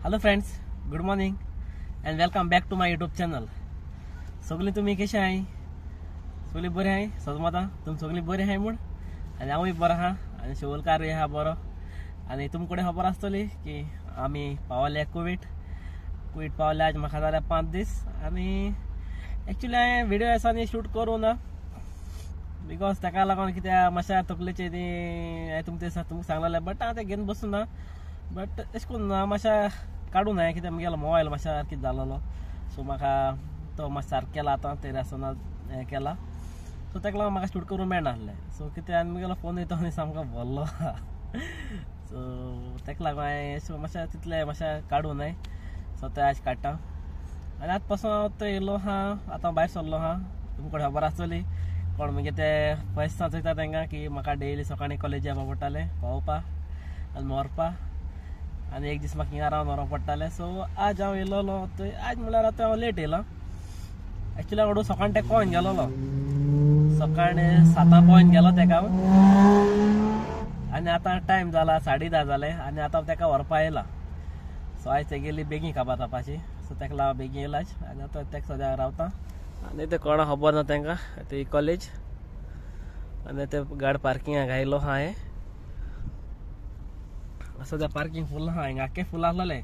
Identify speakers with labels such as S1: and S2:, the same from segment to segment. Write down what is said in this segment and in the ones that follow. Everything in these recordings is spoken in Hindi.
S1: Hello friends, good morning and welcome back to my YouTube channel. सगळी तुम्ही कशी आहे? सगळी बरी आहे? सजमाता तुम्ही सगळी बरी आहे म्हण आणि आम्ही बरं हा आणि शिवलकार हा बरं. आणि तुमकडे खबर आसतली की आम्ही पावल्या कोविड पावल्या आज म्हाका जाल्या 5 दीस. आणि एक्चुअली हांवें व्हिडिओ असा शूट करूं ना बिकॉज ताका लागून कित्याक मातशा तकलेचे ती तुमचे सांगलेलें बट हांव तें घेवन बसूं ना. बट अशें करून मातशा काडूं ना कित्याक म्हगेलो मोबायल मातशा कितें जालोलो सो म्हाका तो मातशें सारको केला आतां ते आसतना हें केला सो ताका लागून म्हाका शूट करूंक मेळना आसलें. सो कित्याक आनी म्हगेलो फोनूय तो आनी सामको भरलो सो ताका लागून हांवें मातशें तितलें मातशें काडूं न्हय. सो तें आयज काडटा आनी आतां पासून हांव तो येयलो हा आतां भायर सरलो हा. तुमकां खबर आसतली कोण म्हगे ते पयस चोयता तांकां की म्हाका डेली सकाळीं कॉलेज येवपा पडटालें पावोवपा आनी व्हरपा आनी एक दीस म्हाका हिंगा रावन व्हरपा पडटालें. सो आज हांव येयलोलो थंय आज म्हळ्यार आतां हांव लेट येयला. एक्चुअली हांव सकाळीं तेका पळोवन गेलोलो सकाळीं 7 पळोवन गेलो तेका आनी आतां टायम जाला 10:30 जाले आनी आतां तेका व्हरपा येयला. सो आयज ते गेली बेगीन काबार जावपाची सो ताका लागून बेगीन येयलाच आनी आतां तेका सद्या रावता. आनी ते कोणा खबर ना तांकां ते कॉलेज आनी ते गाडी पार्किंगाक आयलो हा हांवें. सद्या पार्किंग फुल आहा हिंगा आख्खें फुल आसलेलें.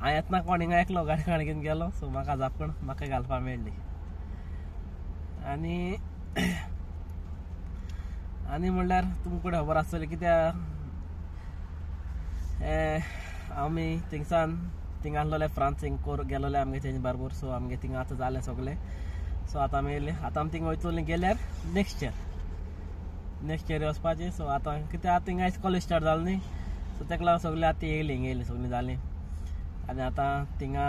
S1: हांव येतना कोण हिंगा एकलो गाडी घेवन गेलो सो म्हाका जापण म्हाका घालपा मेळ्ळी. आनी आनी म्हणल्यार तुमकां खबर आसतली कित्याक आमी थिंगसान थिंगा आसलोले फ्रांसीक गेलोले आमगे तेजे बरोबर. सो आमगे थिंगा आतां जालें सगलें. सो आतां आमी येयले आतां आमी थिंगा वयतली गेल्यार नेक्स्ट इयर वचपाचें. सो आतां कित्याक आतां थिंगा आयज कॉलेज स्टार्ट जालें न्ही सो ताका लागून सगळीं आतां येयलीं सगळीं जालीं. आनी आतां थिंगा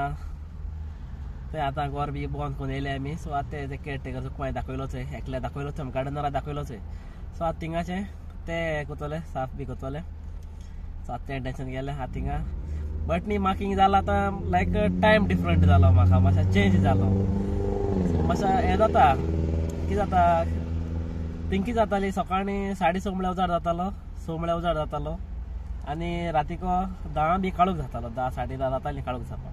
S1: ते आतां घर बी बंद करून येयले आमी. सो आतां ते केअरटेकर कोणें दाखयलो थंय एकल्या दाखयलो थंय गार्डनराक दाखयलो थंय. सो आतां थिंगाचें ते करतले साफ बी करतले. सो आतां तें टेंशन गेलें आतां थिंगा. बट न्ही म्हाका हिंगा जाला आतां लायक टायम डिफरंट जालो म्हाका मातशें चेंज जालो. मातशें हें जाता कितें जाता थिंग कितें जाताली सकाळीं 6:30 म्हळ्यार उजार जातालो 6 म्हळ्यार उजार जातालो आनी रातीको 10 बी काळोख जातालो 10 10:30 जाताली काळोख जावपाक.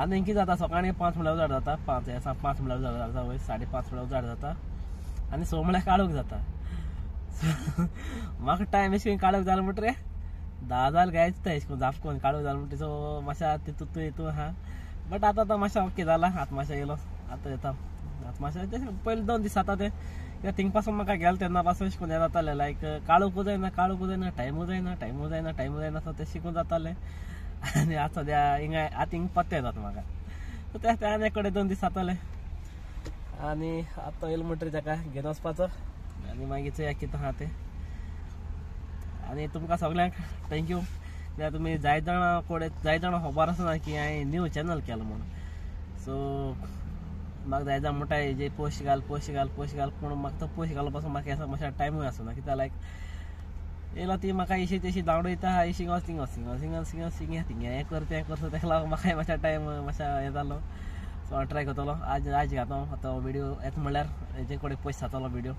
S1: आनी कितें जाता सकाळीं 5 म्हळ्यार उजार जाता 5 म्हळ्यार उजार जाता वयर 5:30 म्हळ्यार उजार जाता आनी 6 म्हळ्यार काळोख जाता. म्हाका टायम अशें करून काळोख जालो म्हणटरे 10 जाल गायच अशें करून जाप करून काळोख जालो म्हणटा. सो मातशें तितू आहा बट आतां मातशें ओके जाला. आतां मातशें येयलो आतां येता आतां मातशें पयलीं 2 दीस जाता ते कित्याक थिंग पासून म्हाका गेलो तेन्ना पासून अशें करून हें जातालें लायक काळोखू जायना टायमू जायना सो तें शिकून जातालें. आनी आतां सद्या हिंगा आतां हिंगा पत्ते जाता म्हाका. सो ते आनी एक कडेन 2 दीस जाताले आनी आतां येयलो म्हणटरी ताका घेवन वचपाचो आनी मागीर चोया कितें आहा तें. आनी तुमकां सगल्यांक थँक्यू कित्याक तुमी जाय जाणां खबर आसना की हांवें न्यू चॅनल केलो म्हणून. सो म्हाका जाय जाण म्हणटा हेजे पोस्ट घाल पूण म्हाका तो पोस्ट घालपा पासून म्हाका मातशें टायमूय आसना कित्याक लायक येयलो ती म्हाका इशी तेशी धांवडयता इशी थिंगा हें कर तें कर ताका लागून म्हाका मातशें टायम मातशें हें जालो. सो हांव ट्राय करतलो आज घालता आतां व्हिडिओ येता म्हणल्यार हेजे कडेन पयस जातलो व्हिडिओ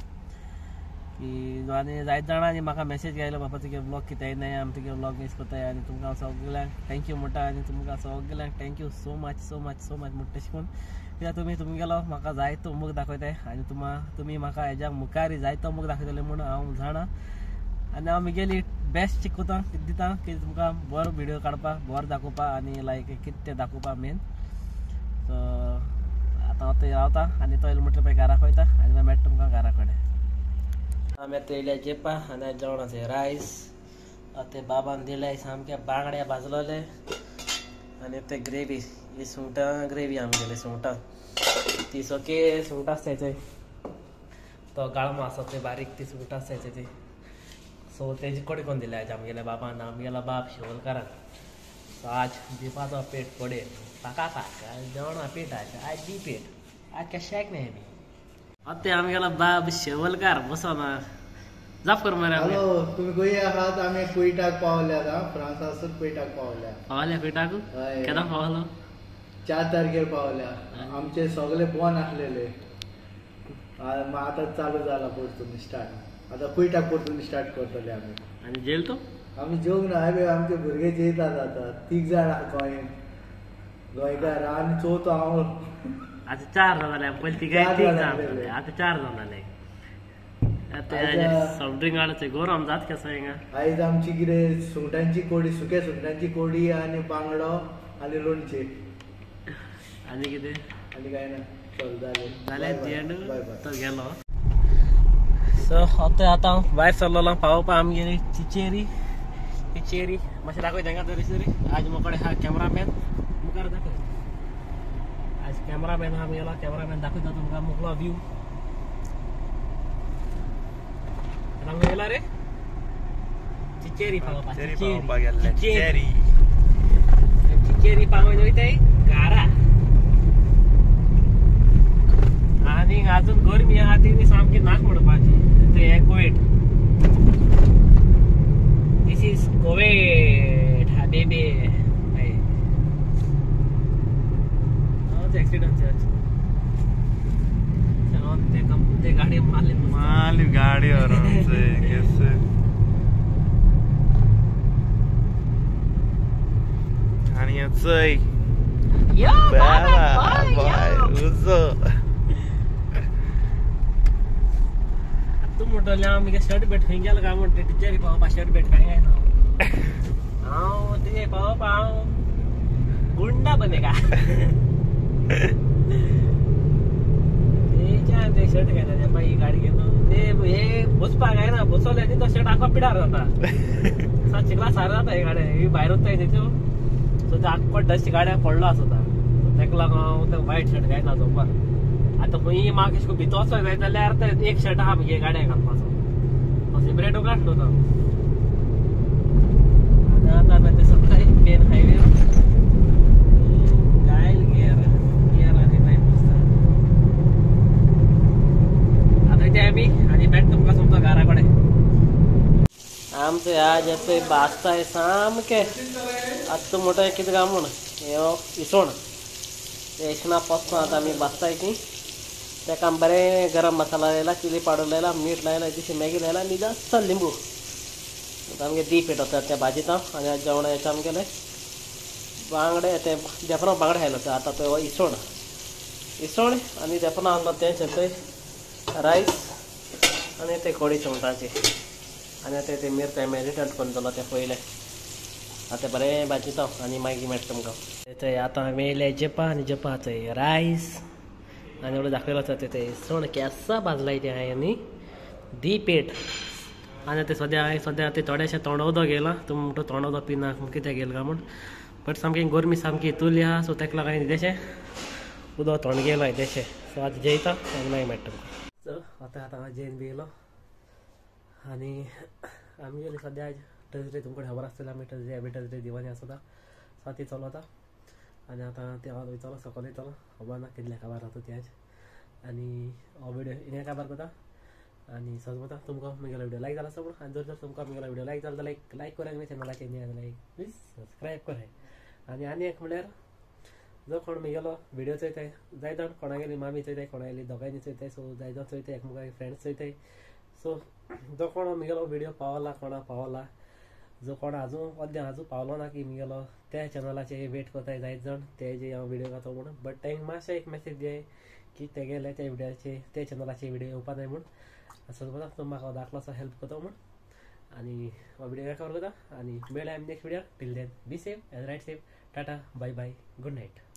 S1: की आनी जायत जाणांनी म्हाका मेसेज घायलो बाबा तुगे ब्लॉग कितें येयनाय आमी तुगे ब्लॉग मिस करताय. आनी तुमकां हांव सगल्यांक थँक्यू म्हणटा आनी तुमकां सगल्यांक थँक्यू सो मच म्हणटा शिकून कित्याक तुमी तुमगेलो म्हाका जायतो मोग दाखयताय आनी तुमी म्हाका हेज्या मुखारय जायतो मोग दाखयतले म्हूण हांव जाणा. आनी हांव म्हगेली बेस्ट चिकूता दिता की तुमकां बरो व्हिडिओ काडपाक बरो दाखोवपा आनी लायक कितें तें दाखोवपा मेन. सो आतां हांव थंय रावता आनी तो येयलो म्हणटा पळय घरा वयता आनी मागीर मेळटा तुमकां घरा कडेन. आमी आतां येयल्या जेवपा आनी जेवणाचें रायस ते बाबान दिले सामके बांगडे भाजलेले आनी ते ग्रेवी ही सुंगटां ग्रेवी आमगेली सुंगटां ती सोके सुंगटां आसताय थंय तो गाळमो आसा थंय बारीक ती सुंगटां आसताय थंय ती. सो तेजी कडी करून दिले आज आमगेल्या बाबान आमगेलो बाब शिवलकारान. सो आज दिवपाचो पेट पडे पाका जेवणा पेट आज दी पेट आज कशाक नाही आमी आतां आमगेलो बाब शिवलकार बसोना जाप कर मरे.
S2: हॅलो तुम्ही गोंय आहात आमी कुयटाक पावल्यात फ्रांसासून कुयटाक पावल्या
S1: कुयटाक केन्ना पावलो
S2: 4 तारखेर पावल्या. आमचे सगळे बंद आसलेले आतां चालू जाला परतून स्टार्ट. आतां कुयटाक परतून स्टार्ट करतले आमी.
S1: आनी जेल तो
S2: आमी जेवंक ना बे आमचे भुरगे जेयतात आता 3 जाण गोंयन गोंयकार आनी चवथो हांव
S1: आता 4 जाण जाले पहिले ती काय 3 जाण जाले आता 4 जाण जाले आता सॉफ्ट ड्रिंक आडचे गरम जात कसं हिंगा
S2: आयज आमची कितें सुंगटांची कोडी सुक्या सुंगटांची कोडी आनी बांगडो आनी लोणचें
S1: आनी कितें
S2: आनी काय ना चल
S1: जालें एंड
S2: बाय बाय
S1: तो गेलो सो आता हांव भायर सरलोलो पावोवपा आमगेली चिचेरी मातशें दाखय तांकां तरी आज मोकडे हा कॅमेरामॅन मुखार दाखय आज कॅमेरामॅन हा आमगेलो कॅमेरामॅन दाखयता तुमकां मुखलो व्यू रंग गेला रे चिचेरी पावोवपा चिचेरी पावोवन वयताय घारा आनी अजून गरमी आहा ती सामकी नाक म्हणपाची ते हे कोविड दिस इज कोविड हा बेबी एक्सिडेंट ते गाड़ी माल
S3: गाड़ी आराम से कैसे आणि याचंय
S1: तू मोठल्या आम्ही शर्ट बेट खाई गेला का म्हणते टीचर पाव शर्ट बेट खाई आहे ना हां ते पाव गुंडा बनेगा ते शर्ट घायला बाई गाडी घेतो ते हे बसपा काय ना बसवले तो शर्ट आखो पिडार जाता चिकला सार जाता हे गाड्या ही भायर वताय तेच्यो सो ते आखो डस्ट गाड्या पडलो आसता ताका लागून ते व्हायट शर्ट घायना चोपा आता खंय म्हाका एशको भितर वचोंक जाय जाल्यार ते एक शर्ट आहा मगे गाड्या घालपाचो सेपरेट काडलो तो आता ते सकाळी मेन हायवे गायल गियर आणि नाही आम्ही आणि बॅट तुमका समजा घराकडे आमचे आज येतोय बाजताय सामके आत्ता मोठा कितें काय म्हण इसवण ते इसणा पासून आता आम्ही बाजताय की तेका बरें गरम मसाला लायला चिली पावडर लायला मीठ लायला तशी मॅगी लायला आनी जास्त लिंबू आमगे दी पेट होता त्या भाजीत आनी आज जेवणा याच्या आमगेले बांगडे ते देफना बांगडे खायला आता तो इसवण आनी देफना आणलो तेंच येतोय राईस आणि ते कोडी सुंगटांची आणि आता ते मिरसांग मॅरिनेट करून दवरला ते पयले आता बरें भाजयता आनी मागीर मेळटा तुमकां ते आतां मेळले जपा आनी जपा थंय रायस आनी एवढं दाखयलो आसा ते इसवण केसा भाजलाय ते हांवें आनी दी पेट आनी ते सद्या ते थोडेशें तोंडवदो गेला तूं म्हणटा तोंडवदो पिना कित्याक गेलो काय म्हण बट सामकी गरमी सामकी तुली आहा सो ताका लागून हांवें इल्लेशें उदक थोंड गेलो इल्लेशें सो आतां जेयता आनी मागीर मेळटा तुमकां सो आतां जेवन बी येयलो आनी आमी गेली सद्या आज थर्सडे तुमकां खबर आसतलें आमी थर्सडे दिवानी आसता सो ती चलता आनी आतां ते हांव वयतलो सकयल येतलो खबर ना कितले काबार जाता ती आज आनी हो विडियो इने काबार करता आनी समजता तुमकां म्हगेलो विडियो लायक जाला आसा पूण आनी जर तुमकां म्हगेलो विडियो लायक जाला जाल्यार लायक करात आनी चॅनलाचेर न्ही जाल्यार प्लीज सबस्क्रायब करात आनी एक म्हणल्यार जो कोण म्हगेलो विडियो चोयताय जाय जाण कोणागेली मामी चोयताय कोणागेली दोगांयनी चोयताय सो जाय जाण चोयताय एकमेकांगे फ्रेंड्स चोयताय सो जो कोण म्हगेलो विडियो पावला कोणा पावला जो कोण आजून पावलो ना की म्हगेलो त्या चॅनलाचेर वेट करताय जायत जाण ते जे हांव विडियो घालता म्हणून बट तांकां मातशें एक मेसेज दियाय की तेगेले त्या विडियोचे त्या चॅनलाचेर विडियो येवपा जाय म्हूण समजा तो म्हाका दाखलो असो हेल्प करता म्हूण आनी हो विडियो कवर करता आनी मेळ्या आमी next video till then be safe and ride safe टाटा बाय बाय गुड नायट